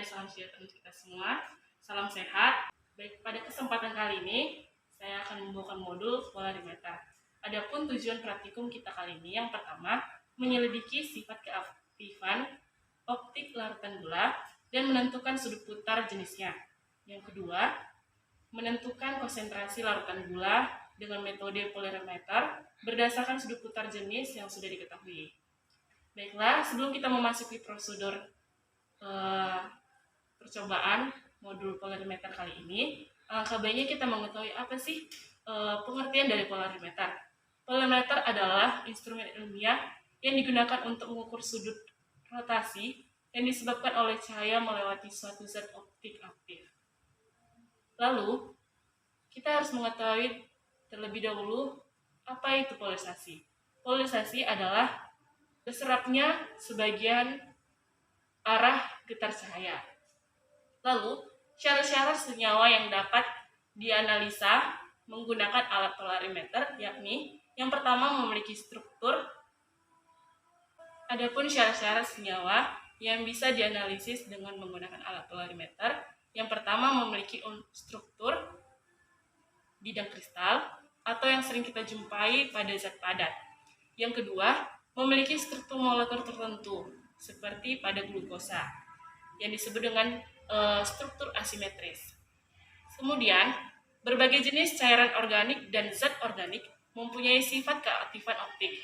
salam sejahtera untuk kita semua. Salam sehat. Baik, pada kesempatan kali ini saya akan membawakan modul polarimeter. Adapun tujuan praktikum kita kali ini yang pertama, menyelidiki sifat keaktifan optik larutan gula dan menentukan sudut putar jenisnya. Yang kedua, menentukan konsentrasi larutan gula dengan metode polarimeter berdasarkan sudut putar jenis yang sudah diketahui. Baiklah, sebelum kita memasuki prosedur percobaan modul polarimeter kali ini, alangkah baiknya kita mengetahui apa sih pengertian dari polarimeter. Polarimeter adalah instrumen ilmiah yang digunakan untuk mengukur sudut rotasi yang disebabkan oleh cahaya melewati suatu zat optik aktif. Lalu, kita harus mengetahui terlebih dahulu apa itu polarisasi. Polarisasi adalah terserapnya sebagian arah getar cahaya. Lalu, syarat-syarat senyawa yang dapat dianalisa menggunakan alat polarimeter, yakni yang pertama memiliki struktur. Adapun syarat-syarat senyawa yang bisa dianalisis dengan menggunakan alat polarimeter, yang pertama memiliki struktur bidang kristal atau yang sering kita jumpai pada zat padat. Yang kedua, memiliki struktur molekul tertentu seperti pada glukosa yang disebut dengan struktur asimetris. Kemudian, berbagai jenis cairan organik dan zat organik mempunyai sifat keaktifan optik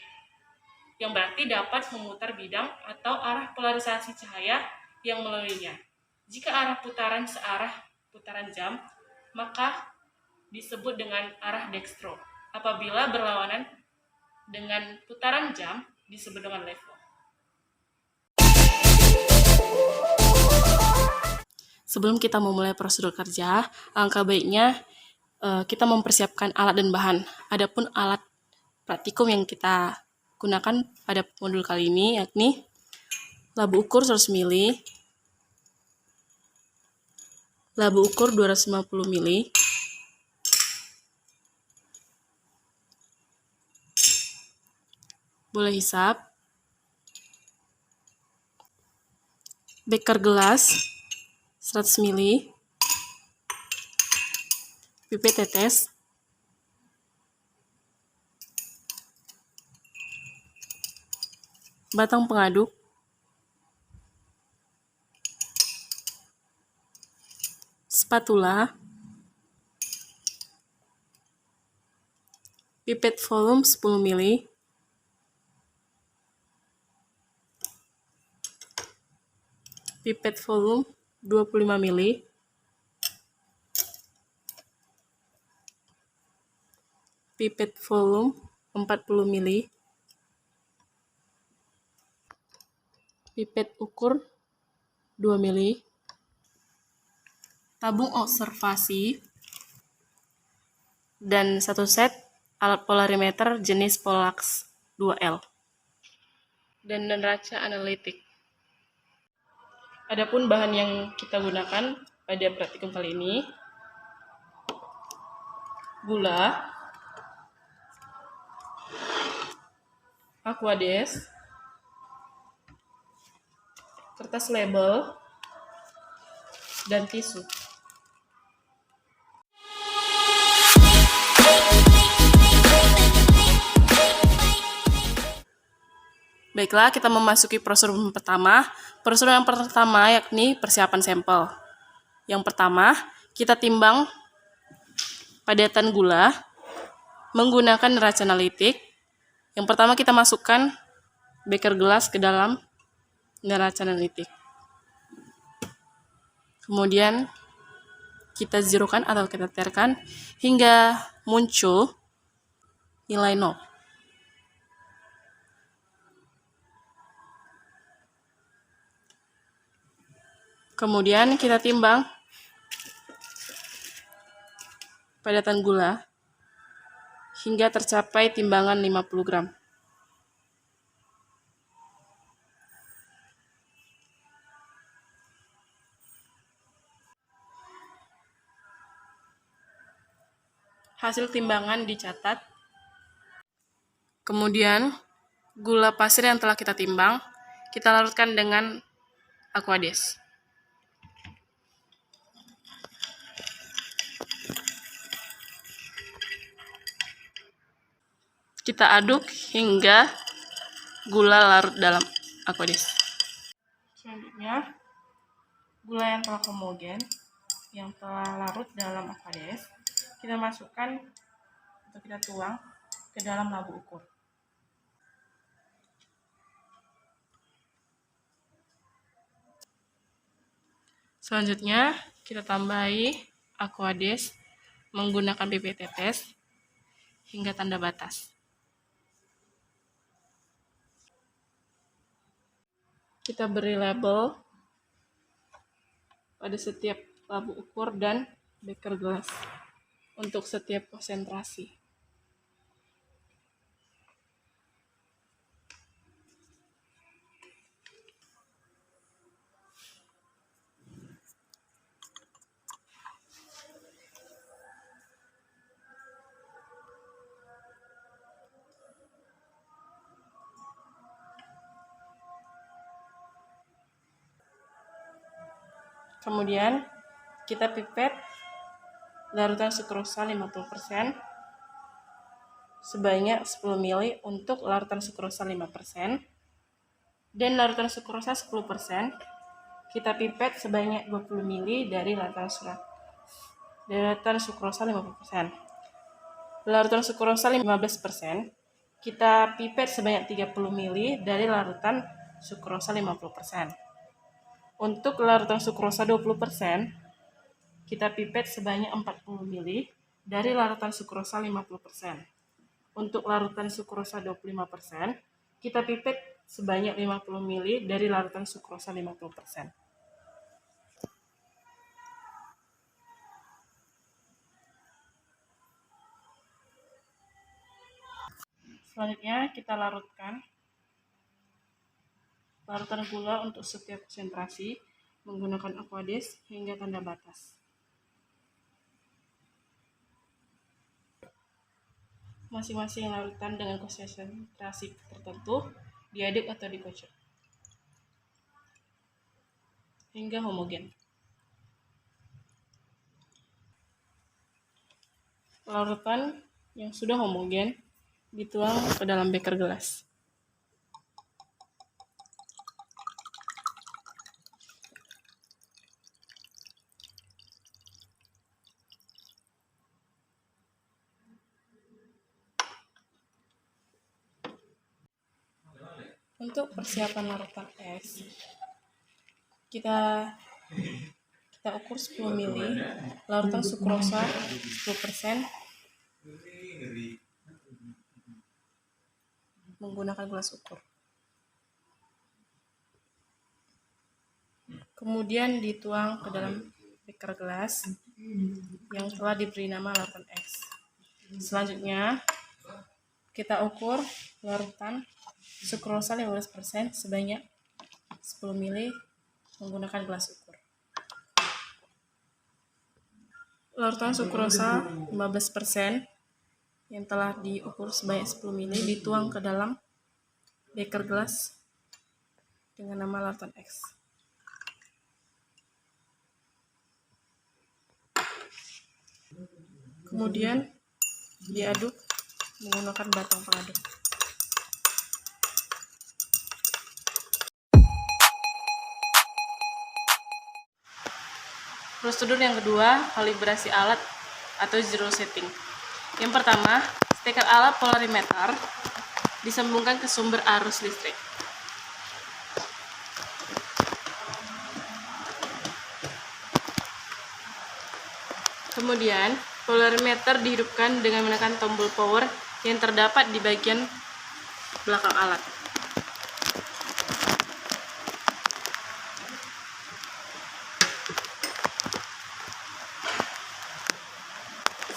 yang berarti dapat memutar bidang atau arah polarisasi cahaya yang melaluinya. Jika arah putaran searah putaran jam, maka disebut dengan arah dekstro. Apabila berlawanan dengan putaran jam, disebut dengan levo. Sebelum kita memulai prosedur kerja, alangkah baiknya kita mempersiapkan alat dan bahan. Adapun alat praktikum yang kita gunakan pada modul kali ini yakni labu ukur 100 ml, labu ukur 250 ml, bola hisap, beker gelas 100 ml, pipet tetes, batang pengaduk, spatula, pipet volume 10 ml, pipet volume 25 ml, pipet volume 40 ml, pipet ukur 2 ml, tabung observasi, dan satu set alat polarimeter jenis Polax 2L, dan neraca analitik. Adapun bahan yang kita gunakan pada praktikum kali ini, gula, aquades, kertas label, dan tisu. Baiklah, kita memasuki prosedur pertama. Prosedur yang pertama yakni persiapan sampel. Yang pertama, kita timbang padatan gula menggunakan neraca analitik. Yang pertama kita masukkan beker gelas ke dalam neraca analitik. Kemudian kita zerokan atau kita tearkan hingga muncul nilai 0. Kemudian kita timbang padatan gula hingga tercapai timbangan 50 gram. Hasil timbangan dicatat. Kemudian gula pasir yang telah kita timbang, kita larutkan dengan aquades. Kita aduk hingga gula larut dalam Aquades. Selanjutnya, gula yang telah homogen, yang telah larut dalam Aquades, kita masukkan atau kita tuang ke dalam labu ukur. Selanjutnya, kita tambahi Aquades menggunakan pipet tetes hingga tanda batas. Kita beri label pada setiap labu ukur dan beker gelas untuk setiap konsentrasi. Kemudian kita pipet larutan sukrosa 50% sebanyak 10 ml untuk larutan sukrosa 5%, dan larutan sukrosa 10% kita pipet sebanyak 20 ml dari larutan sukrosa 50%. Larutan sukrosa 15% kita pipet sebanyak 30 ml dari larutan sukrosa 50%. Untuk larutan sukrosa 20%, kita pipet sebanyak 40 ml dari larutan sukrosa 50%. Untuk larutan sukrosa 25%, kita pipet sebanyak 50 ml dari larutan sukrosa 50%. Selanjutnya, kita larutkan larutan gula untuk setiap konsentrasi menggunakan Aquades hingga tanda batas. Masing-masing larutan dengan konsentrasi tertentu diaduk atau dikocok hingga homogen. Larutan yang sudah homogen dituang ke dalam beker gelas. Untuk persiapan larutan es, kita ukur 10 ml larutan sukrosa 10% menggunakan gelas ukur. Kemudian dituang ke dalam beker gelas yang telah diberi nama larutan es. Selanjutnya, kita ukur larutan sukrosa 15% sebanyak 10 ml menggunakan gelas ukur. Larutan sukrosa 15% yang telah diukur sebanyak 10 ml dituang ke dalam beker gelas dengan nama larutan X. Kemudian diaduk menggunakan batang pengaduk. Prosedur yang kedua, kalibrasi alat atau zero setting. Yang pertama, steker alat polarimeter disambungkan ke sumber arus listrik. Kemudian, polarimeter dihidupkan dengan menekan tombol power yang terdapat di bagian belakang alat.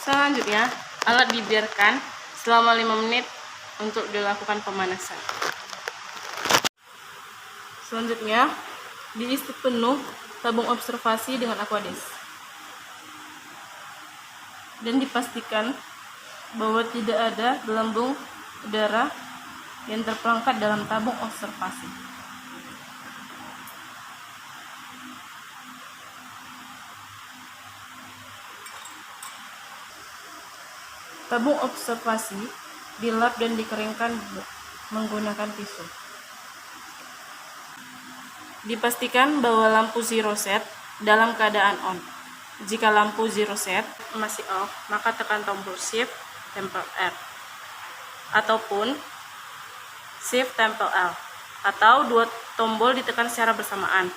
Selanjutnya, alat dibiarkan selama 5 menit untuk dilakukan pemanasan. Selanjutnya, diisi penuh tabung observasi dengan Aquades. Dan dipastikan bahwa tidak ada gelembung udara yang terperangkap dalam tabung observasi. Tabung observasi dilap dan dikeringkan menggunakan tisu. Dipastikan bahwa lampu zero set dalam keadaan on. Jika lampu zero set masih off, maka tekan tombol Shift tempel R ataupun Shift tempel L, atau dua tombol ditekan secara bersamaan.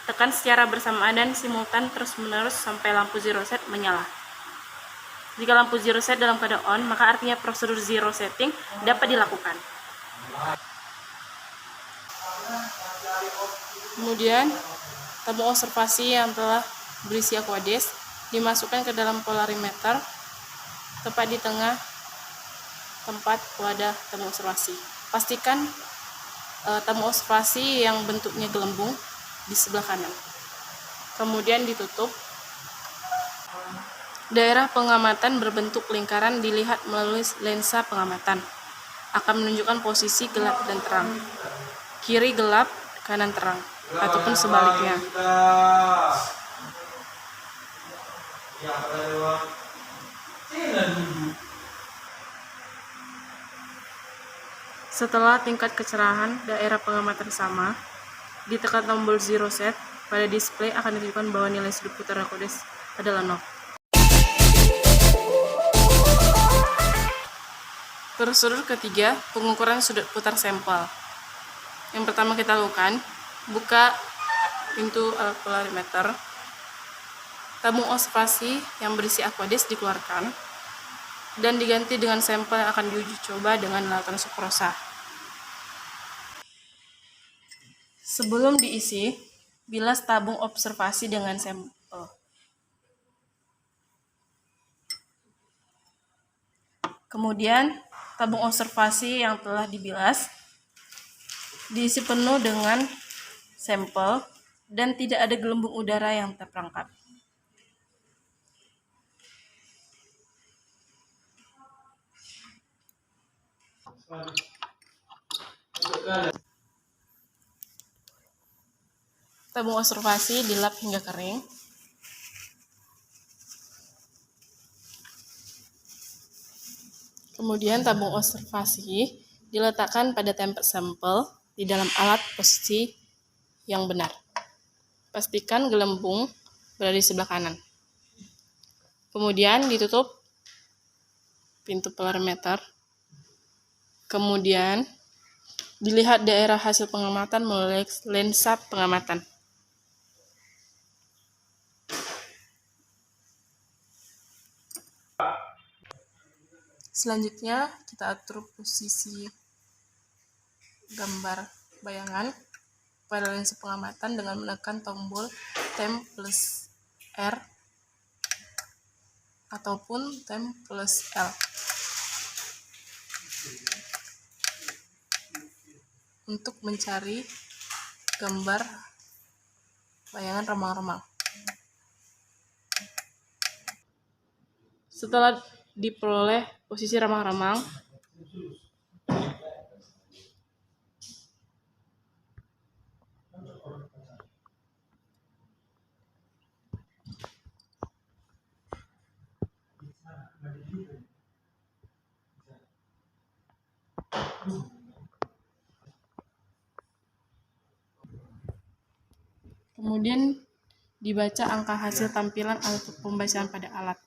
Tekan secara bersamaan dan simultan terus-menerus sampai lampu zero set menyala. Jika lampu zero set dalam keadaan on, maka artinya prosedur zero setting dapat dilakukan. Kemudian, tabung observasi yang telah berisi aqueous dimasukkan ke dalam polarimeter tepat di tengah tempat wadah tabung observasi. Pastikan tabung observasi yang bentuknya gelembung di sebelah kanan. Kemudian ditutup. Daerah pengamatan berbentuk lingkaran dilihat melalui lensa pengamatan. Akan menunjukkan posisi gelap dan terang. Kiri gelap, kanan terang, ataupun sebaliknya. Setelah tingkat kecerahan daerah pengamatan sama, ditekan tombol zero set, pada display akan ditunjukkan bahwa nilai sudut putar aqueous adalah 0. Prosedur ketiga, pengukuran sudut putar sampel. Yang pertama kita lakukan, buka pintu alat polarimeter. Tabung observasi yang berisi aqueous dikeluarkan dan diganti dengan sampel yang akan diuji coba dengan alat sukrosa. Sebelum diisi, bilas tabung observasi dengan sampel. Kemudian, tabung observasi yang telah dibilas diisi penuh dengan sampel dan tidak ada gelembung udara yang terperangkap. Tabung observasi dilap hingga kering. Kemudian tabung observasi diletakkan pada tempat sampel di dalam alat posisi yang benar. Pastikan gelembung berada di sebelah kanan. Kemudian ditutup pintu polarimeter. Kemudian dilihat daerah hasil pengamatan melalui lensa pengamatan. Selanjutnya kita atur posisi gambar bayangan pada lensa pengamatan dengan menekan tombol Temp plus R ataupun Temp plus L untuk mencari gambar bayangan remang-remang. Setelah diperoleh posisi remang-remang, kemudian dibaca angka hasil tampilan atau pembacaan pada alat.